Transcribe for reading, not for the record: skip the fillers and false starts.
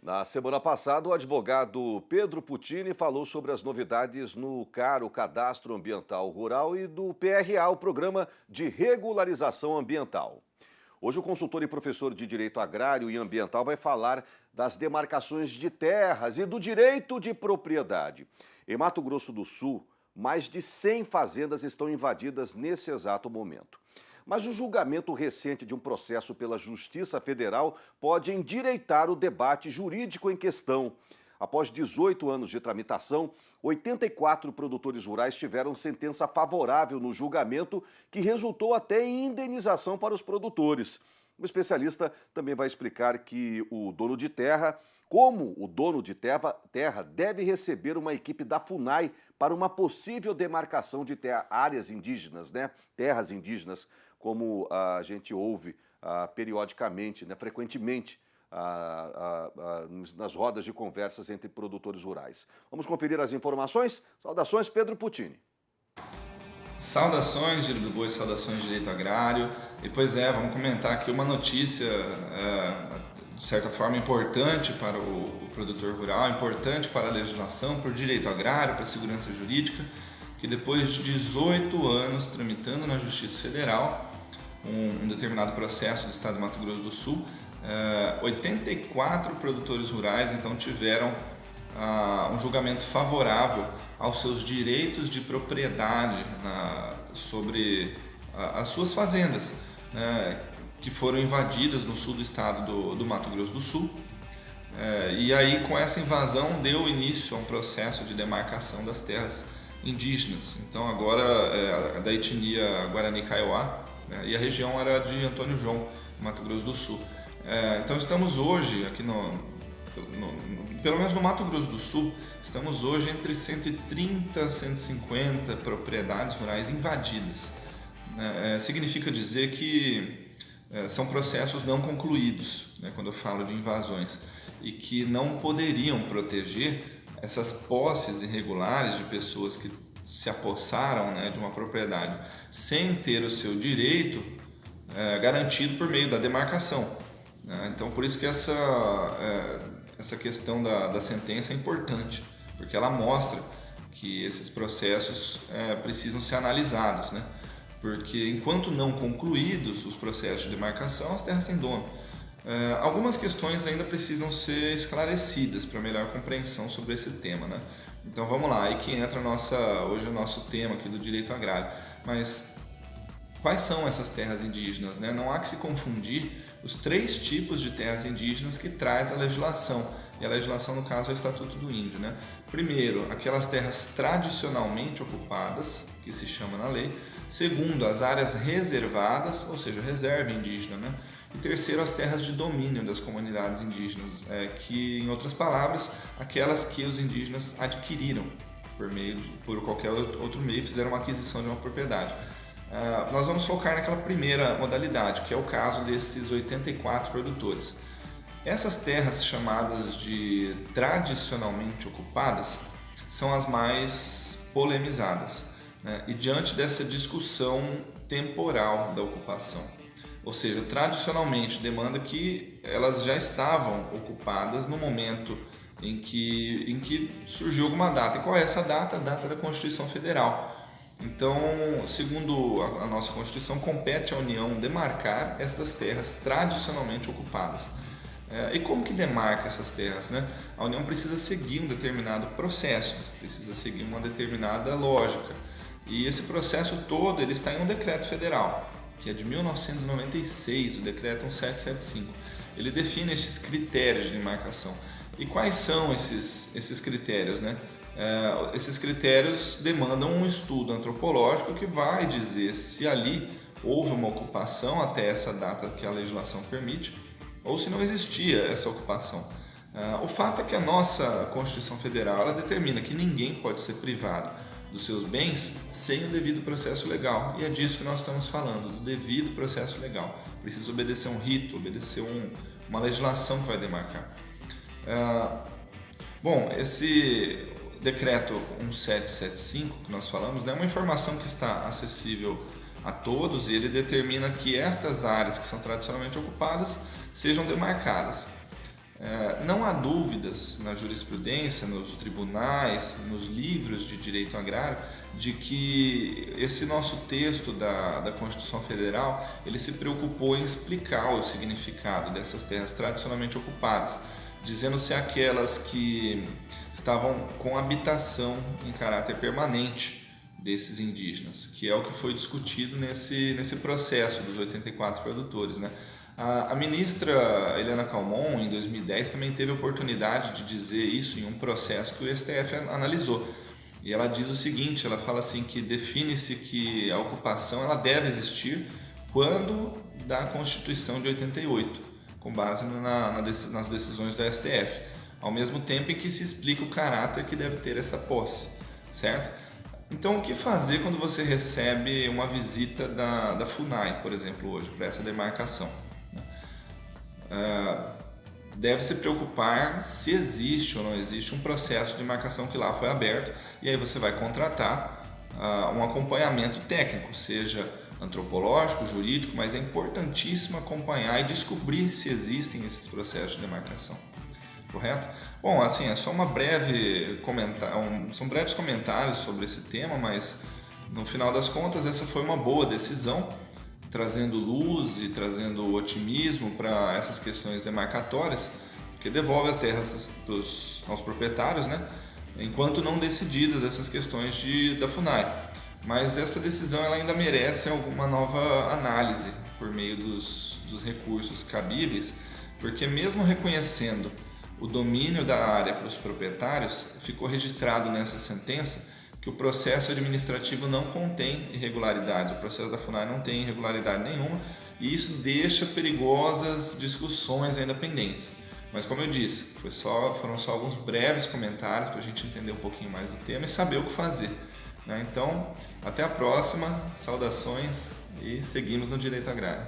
Na semana passada, o advogado Pedro Puccini falou sobre as novidades no CAR, Cadastro Ambiental Rural, e do PRA, o Programa de Regularização Ambiental. Hoje, o consultor e professor de Direito Agrário e Ambiental vai falar das demarcações de terras e do direito de propriedade. Em Mato Grosso do Sul, mais de 100 fazendas estão invadidas nesse exato momento. Mas o julgamento recente de um processo pela Justiça Federal pode endireitar o debate jurídico em questão. Após 18 anos de tramitação, 84 produtores rurais tiveram sentença favorável no julgamento, que resultou até em indenização para os produtores. O especialista também vai explicar que o dono de terra, como o dono de terra deve receber uma equipe da FUNAI para uma possível demarcação de áreas indígenas, terras indígenas, como a gente ouve periodicamente, frequentemente, nas rodas de conversas entre produtores rurais. Vamos conferir as informações? Saudações, Pedro Puccini. Saudações, Giro do Boi, saudações, Direito Agrário. E pois vamos comentar aqui uma notícia, de certa forma, importante para o produtor rural, importante para a legislação, para o direito agrário, para a segurança jurídica, que depois de 18 anos tramitando na Justiça Federal um determinado processo do estado de Mato Grosso do Sul, 84 produtores rurais então tiveram um julgamento favorável aos seus direitos de propriedade sobre as suas fazendas, que foram invadidas no sul do estado do Mato Grosso do Sul. E aí, com essa invasão, deu início a um processo de demarcação das terras indígenas. Então, agora, da etnia Guarani-Kaiowá, e a região era de Antônio João, Mato Grosso do Sul. Então, estamos hoje, aqui pelo menos no Mato Grosso do Sul, estamos hoje entre 130 e 150 propriedades rurais invadidas. Significa dizer que são processos não concluídos, quando eu falo de invasões, e que não poderiam proteger essas posses irregulares de pessoas que se apossaram de uma propriedade sem ter o seu direito garantido por meio da demarcação. Então, por isso que essa questão da sentença é importante, porque ela mostra que esses processos precisam ser analisados, porque enquanto não concluídos os processos de demarcação, as terras têm dono. Algumas questões ainda precisam ser esclarecidas para melhor compreensão sobre esse tema, Então vamos lá, aí que entra hoje o nosso tema aqui do direito agrário. Mas quais são essas terras indígenas? Não há que se confundir os 3 tipos de terras indígenas que traz a legislação. E a legislação, no caso, é o Estatuto do Índio. Primeiro, aquelas terras tradicionalmente ocupadas, que se chama na lei. Segundo, as áreas reservadas, ou seja, reserva indígena. E terceiro, as terras de domínio das comunidades indígenas, que, em outras palavras, aquelas que os indígenas adquiriram por qualquer outro meio, fizeram uma aquisição de uma propriedade. Nós vamos focar naquela primeira modalidade, que é o caso desses 84 produtores. Essas terras chamadas de tradicionalmente ocupadas são as mais polemizadas, e diante dessa discussão temporal da ocupação. Ou seja, tradicionalmente demanda que elas já estavam ocupadas no momento em que surgiu alguma data. E qual é essa data? A data da Constituição Federal. Então, segundo a nossa Constituição, compete à União demarcar estas terras tradicionalmente ocupadas. E como que demarca essas terras? A União precisa seguir um determinado processo, precisa seguir uma determinada lógica. E esse processo todo ele está em um decreto federal, que é de 1996, o decreto 1775. Ele define esses critérios de demarcação. E quais são esses critérios? Esses critérios demandam um estudo antropológico que vai dizer se ali houve uma ocupação até essa data que a legislação permite, ou se não existia essa ocupação. O fato é que a nossa Constituição Federal ela determina que ninguém pode ser privado dos seus bens sem o devido processo legal. E é disso que nós estamos falando, do devido processo legal. Precisa obedecer um rito, obedecer uma legislação que vai demarcar. Esse decreto 1775 que nós falamos é uma informação que está acessível a todos e ele determina que estas áreas que são tradicionalmente ocupadas sejam demarcadas. Não há dúvidas na jurisprudência, nos tribunais, nos livros de direito agrário, de que esse nosso texto da Constituição Federal, ele se preocupou em explicar o significado dessas terras tradicionalmente ocupadas, dizendo-se aquelas que estavam com habitação em caráter permanente desses indígenas, que é o que foi discutido nesse processo dos 84 produtores, né? A ministra Helena Calmon, em 2010, também teve a oportunidade de dizer isso em um processo que o STF analisou. E ela diz o seguinte, ela fala assim que define-se que a ocupação ela deve existir quando da Constituição de 88, com base nas decisões do STF, ao mesmo tempo em que se explica o caráter que deve ter essa posse, certo? Então, o que fazer quando você recebe uma visita da FUNAI, por exemplo, hoje, para essa demarcação? Deve se preocupar se existe ou não existe um processo de demarcação que lá foi aberto, e aí você vai contratar um acompanhamento técnico, seja antropológico, jurídico, mas é importantíssimo acompanhar e descobrir se existem esses processos de demarcação, correto? Bom, assim, é só são breves comentários sobre esse tema, mas no final das contas essa foi uma boa decisão, trazendo luz e trazendo otimismo para essas questões demarcatórias, porque devolve as terras aos proprietários, né? Enquanto não decididas essas questões da FUNAI. Mas essa decisão ela ainda merece alguma nova análise por meio dos recursos cabíveis, porque mesmo reconhecendo o domínio da área para os proprietários, ficou registrado nessa sentença que o processo administrativo não contém irregularidades, o processo da FUNAI não tem irregularidade nenhuma, e isso deixa perigosas discussões ainda pendentes. Mas como eu disse, foram só alguns breves comentários para a gente entender um pouquinho mais do tema e saber o que fazer, né? Então, até a próxima, saudações e seguimos no Direito Agrário.